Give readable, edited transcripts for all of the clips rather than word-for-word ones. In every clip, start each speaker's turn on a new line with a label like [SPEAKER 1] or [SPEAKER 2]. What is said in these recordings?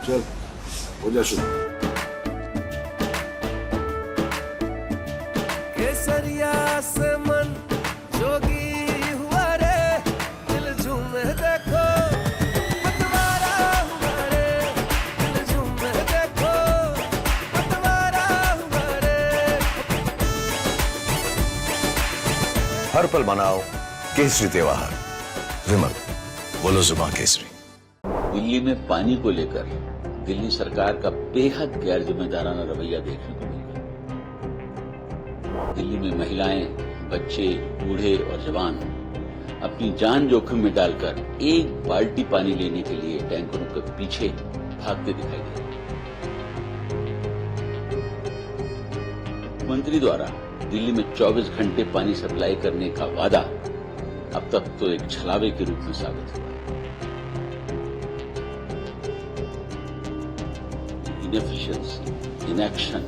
[SPEAKER 1] चल हो जा शुरू।
[SPEAKER 2] केसरिया से मन जोगी हुआ रे, दिल झूमे देखो पतवारा हुआ रे, दिल झूमे देखो पतवारा हुआ रे।
[SPEAKER 3] हर पल मनाओ केसरी त्योहार। विमल, बोलो जुबान केसरी।
[SPEAKER 4] दिल्ली में पानी को लेकर दिल्ली सरकार का बेहद गैर जिम्मेदाराना रवैया देखने को मिला। दिल्ली में महिलाएं, बच्चे, बूढ़े और जवान अपनी जान जोखिम में डालकर एक बाल्टी पानी लेने के लिए टैंकरों के पीछे भागते दिखाई दे रहे हैं। मुख्यमंत्री द्वारा दिल्ली में 24 घंटे पानी सप्लाई करने का वादा अब तक तो एक छलावे के रूप में साबित हुआ। इनएफिशिएंसी, इनएक्शन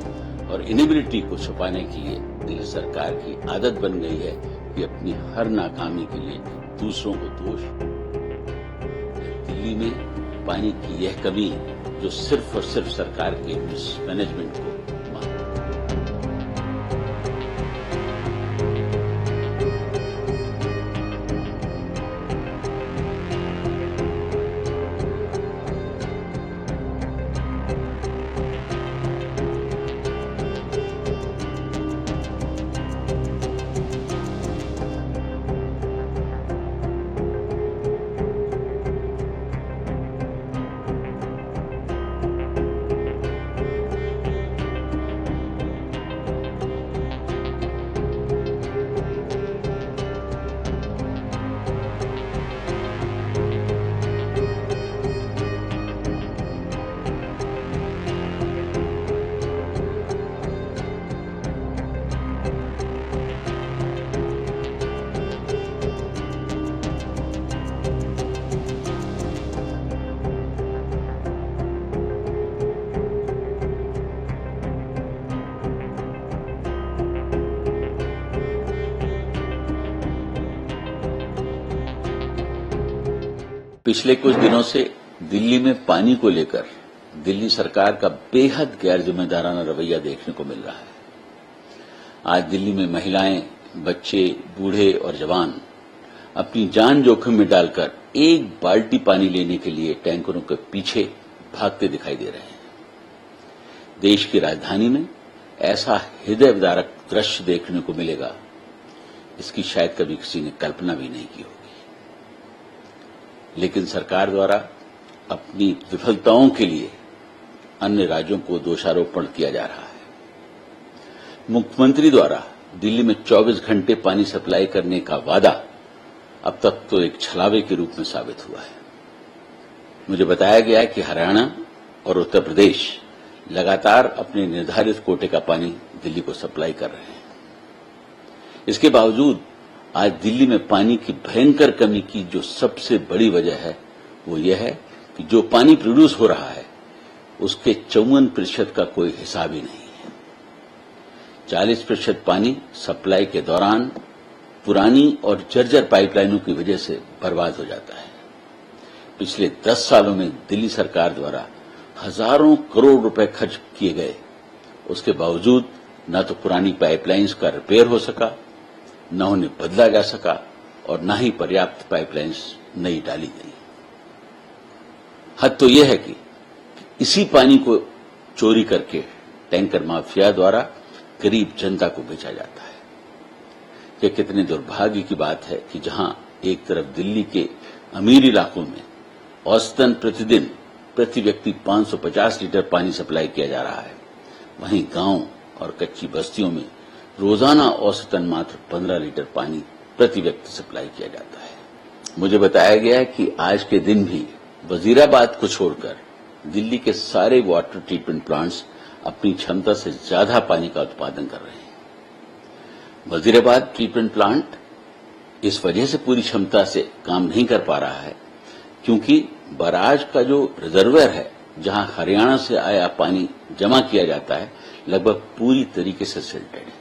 [SPEAKER 4] और इनेबिलिटी को छुपाने के लिए दिल्ली सरकार की आदत बन गई है कि अपनी हर नाकामी के लिए दूसरों को दोष। दिल्ली में पानी की यह कमी जो सिर्फ और सिर्फ सरकार के मिसमैनेजमेंट को पिछले कुछ दिनों से दिल्ली में पानी को लेकर दिल्ली सरकार का बेहद गैर जिम्मेदाराना रवैया देखने को मिल रहा है। आज दिल्ली में महिलाएं, बच्चे, बूढ़े और जवान अपनी जान जोखिम में डालकर एक बाल्टी पानी लेने के लिए टैंकरों के पीछे भागते दिखाई दे रहे हैं। देश की राजधानी में ऐसा हृदय विदारक दृश्य देखने को मिलेगा, इसकी शायद कभी किसी ने कल्पना भी नहीं की होगी। लेकिन सरकार द्वारा अपनी विफलताओं के लिए अन्य राज्यों को दोषारोपण किया जा रहा है। मुख्यमंत्री द्वारा दिल्ली में 24 घंटे पानी सप्लाई करने का वादा अब तक तो एक छलावे के रूप में साबित हुआ है। मुझे बताया गया है कि हरियाणा और उत्तर प्रदेश लगातार अपने निर्धारित कोटे का पानी दिल्ली को सप्लाई कर रहे हैं। इसके बावजूद आज दिल्ली में पानी की भयंकर कमी की जो सबसे बड़ी वजह है वो ये है कि जो पानी प्रोड्यूस हो रहा है उसके 54% का कोई हिसाब ही नहीं है। 40% पानी सप्लाई के दौरान पुरानी और जर्जर पाइपलाइनों की वजह से बर्बाद हो जाता है। पिछले 10 सालों में दिल्ली सरकार द्वारा हजारों करोड़ रुपए खर्च किए गए, उसके बावजूद न तो पुरानी पाइपलाइंस का रिपेयर हो सका, न उन्हें बदला जा सका और न ही पर्याप्त पाइपलाइंस नई डाली गई। हद तो यह है कि इसी पानी को चोरी करके टैंकर माफिया द्वारा गरीब जनता को बेचा जाता है। यह कितने दुर्भाग्य की बात है कि जहां एक तरफ दिल्ली के अमीर इलाकों में औसतन प्रतिदिन प्रति व्यक्ति 550 लीटर पानी सप्लाई किया जा रहा है, वहीं गांव और कच्ची बस्तियों में रोजाना औसतन मात्र 15 लीटर पानी प्रति व्यक्ति सप्लाई किया जाता है। मुझे बताया गया है कि आज के दिन भी वजीराबाद को छोड़कर दिल्ली के सारे वाटर ट्रीटमेंट प्लांट्स अपनी क्षमता से ज्यादा पानी का उत्पादन कर रहे हैं। वजीराबाद ट्रीटमेंट प्लांट इस वजह से पूरी क्षमता से काम नहीं कर पा रहा है क्योंकि बराज का जो रिजर्वर है, जहां हरियाणा से आया पानी जमा किया जाता है, लगभग पूरी तरीके से सिल्टेड है।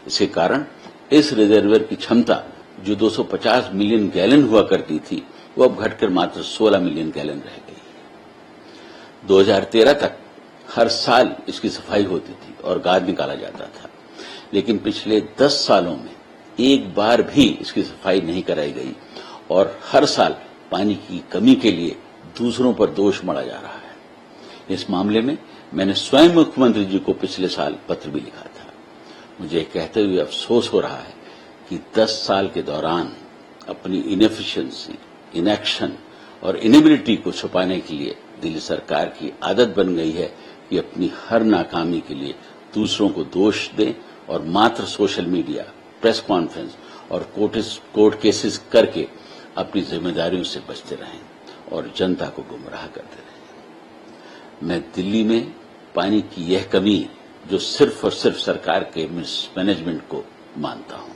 [SPEAKER 4] इसके कारण इस रिजर्वर की क्षमता जो 250 मिलियन गैलन हुआ करती थी, वो अब घटकर मात्र 16 मिलियन गैलन रह गई। 2013 तक हर साल इसकी सफाई होती थी और गाद निकाला जाता था, लेकिन पिछले 10 सालों में एक बार भी इसकी सफाई नहीं कराई गई और हर साल पानी की कमी के लिए दूसरों पर दोष मढ़ा जा रहा है। इस मामले में मैंने स्वयं मुख्यमंत्री जी को पिछले साल पत्र भी लिखा था। मुझे कहते हुए अफसोस हो रहा है कि 10 साल के दौरान अपनी इनएफिशिएंसी, इनएक्शन और इनेबिलिटी को छुपाने के लिए दिल्ली सरकार की आदत बन गई है कि अपनी हर नाकामी के लिए दूसरों को दोष दें और मात्र सोशल मीडिया, प्रेस कॉन्फ्रेंस और कोर्ट केसेस करके अपनी जिम्मेदारियों से बचते रहें और जनता को गुमराह करते रहें। मैं दिल्ली में पानी की यह कमी जो सिर्फ और सिर्फ सरकार के मिसमैनेजमेंट को मानता हूं।